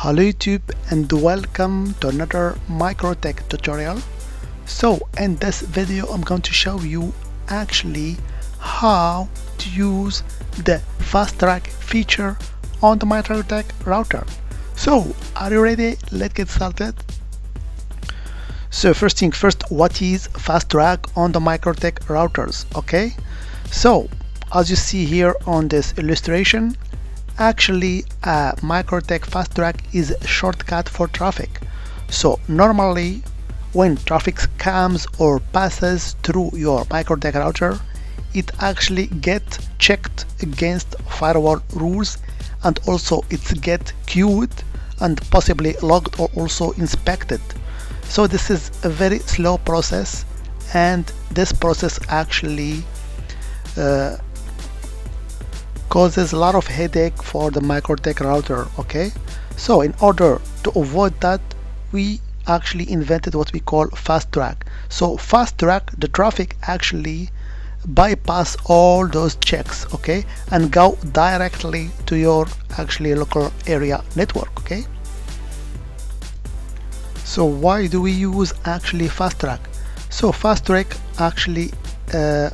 Hello YouTube and welcome to another MikroTik tutorial. So in this video I'm going to show you actually how to use the FastTrack feature on the MikroTik router. So are you ready? Let's get started. So first thing first, what is FastTrack on the MikroTik routers? Okay, so as you see here on this illustration, actually MikroTik FastTrack is a shortcut for traffic. So normally when traffic comes or passes through your MikroTik router, it actually gets checked against firewall rules, and also it's get queued and possibly logged or also inspected. So this is a very slow process, and this process actually causes a lot of headache for the MikroTik router. Okay, so in order to avoid that, we actually invented what we call FastTrack. So FastTrack, the traffic actually bypass all those checks, okay, and go directly to your actually local area network. Okay, so why do we use actually FastTrack? So FastTrack actually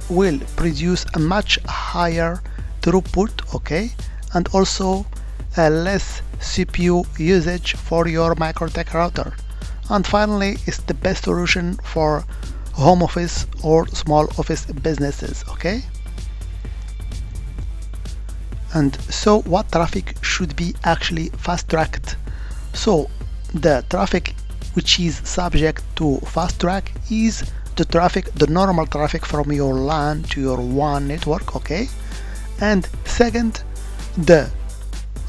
will produce a much higher throughput, okay, and also less CPU usage for your MikroTik router. And finally, it's the best solution for home office or small office businesses. Okay, and so what traffic should be actually fast-tracked? So the traffic which is subject to FastTrack is the traffic, the normal traffic from your LAN to your WAN network. Okay, and second, the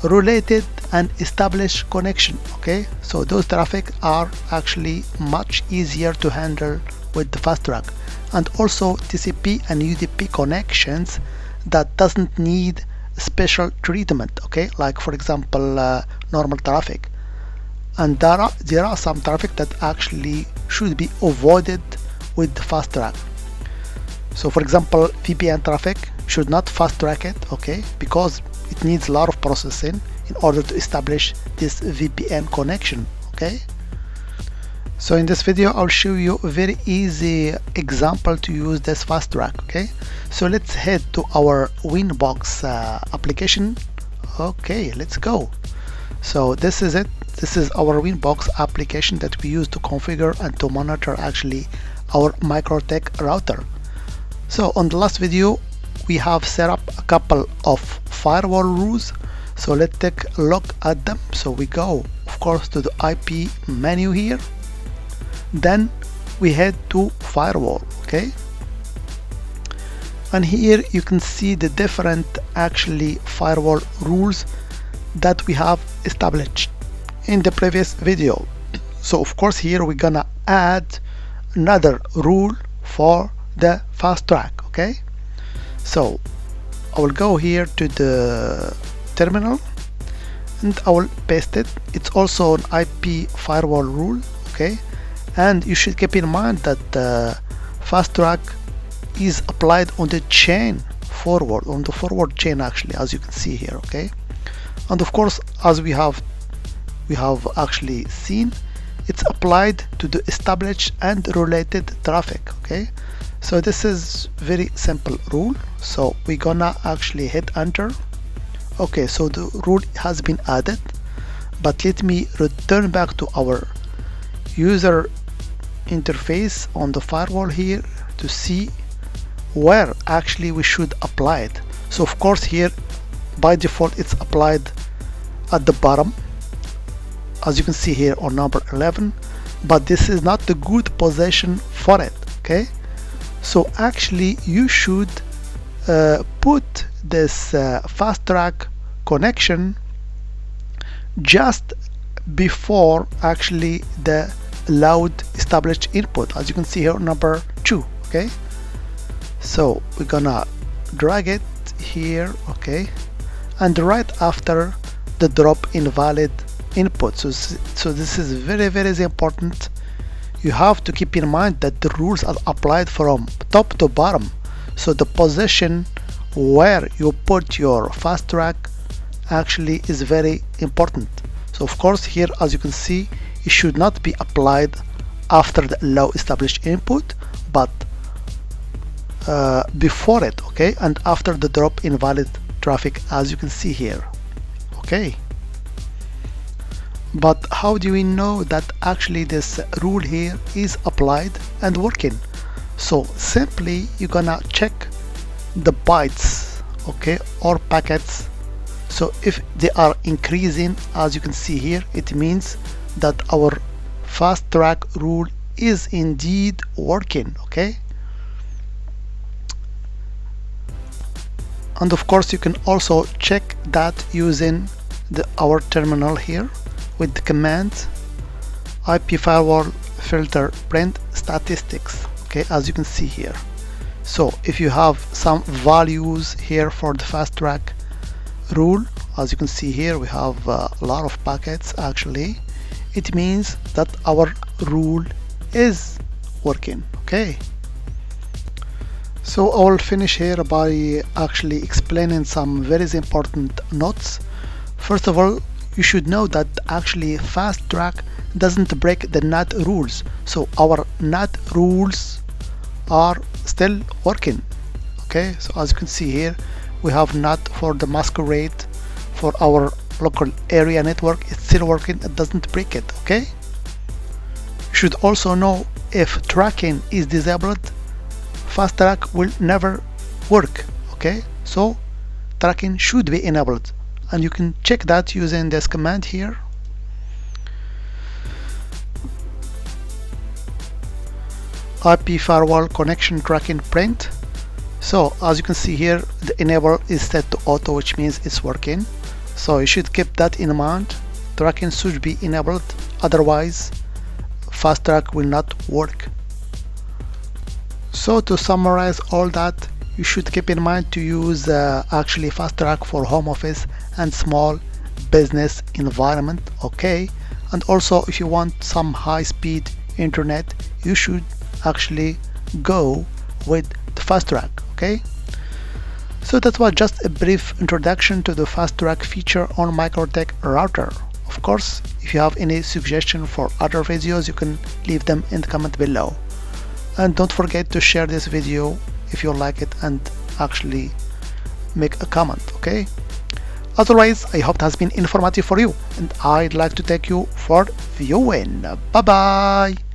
related and established connection. Okay, so those traffic are actually much easier to handle with the FastTrack, and also TCP and UDP connections that doesn't need special treatment. Okay, like for example normal traffic, and there are some traffic that actually should be avoided with the FastTrack. So for example, VPN traffic should not FastTrack it, okay, because it needs a lot of processing in order to establish this VPN connection. Okay, so in this video I'll show you a very easy example to use this FastTrack. Okay, so let's head to our Winbox application. Okay, let's go. So this is it. This is our Winbox application that we use to configure and to monitor actually our MikroTik router. So on the last video we have set up a couple of firewall rules, so let's take a look at them. So we go of course to the IP menu here, then we head to firewall. Okay, and here you can see the different actually firewall rules that we have established in the previous video. So of course here we're gonna add another rule for the FastTrack. Okay, so I will go here to the terminal and I will paste it. It's also an IP firewall rule. Okay, and you should keep in mind that the FastTrack is applied on the chain forward, on the forward chain actually, as you can see here. Okay, and of course as we have actually seen, it's applied to the established and related traffic. Okay, so this is very simple rule, so we're gonna actually hit enter. Okay, so the rule has been added, but let me return back to our user interface on the firewall here to see where actually we should apply it. So of course here by default it's applied at the bottom, as you can see here on number 11, but this is not the good position for it. Okay, so actually you should put this FastTrack connection just before actually the allowed established input, as you can see here on number 2. Okay, so we're gonna drag it here. Okay, and right after the drop invalid input. So this is very important. You have to keep in mind that the rules are applied from top to bottom, so the position where you put your FastTrack actually is very important. So of course here, as you can see, it should not be applied after the allow established input, but before it, okay, and after the drop invalid traffic, as you can see here. Okay, but how do we know that actually this rule here is applied and working? So simply you're gonna check the bytes, okay, or packets. So if they are increasing, as you can see here, it means that our fast track rule is indeed working. Okay, and of course you can also check that using our terminal here with the command IP firewall filter print statistics. Okay, as you can see here. So if you have some values here for the fast track rule, as you can see here, we have a lot of packets. Actually, it means that our rule is working. Okay, so I will finish here by actually explaining some very important notes. First of all, you should know that actually fast track doesn't break the NAT rules, so our NAT rules are still working. Okay, so as you can see here, we have NAT for the masquerade for our local area network. It's still working, it doesn't break it. Okay, you should also know if tracking is disabled, fast track will never work. Okay, so tracking should be enabled, and you can check that using this command here. IP firewall connection tracking print. So as you can see here, the enable is set to auto, which means it's working. So you should keep that in mind. Tracking should be enabled, otherwise fast track will not work. So to summarize all that, you should keep in mind to use actually fast track for home office and small business environment. Okay, and also if you want some high-speed internet, you should actually go with the fast track. Okay, so that was just a brief introduction to the fast track feature on MikroTik router. Of course, if you have any suggestion for other videos, you can leave them in the comment below, and don't forget to share this video if you like it and actually make a comment. Okay, otherwise I hope it has been informative for you, and I'd like to thank you for viewing. Bye bye.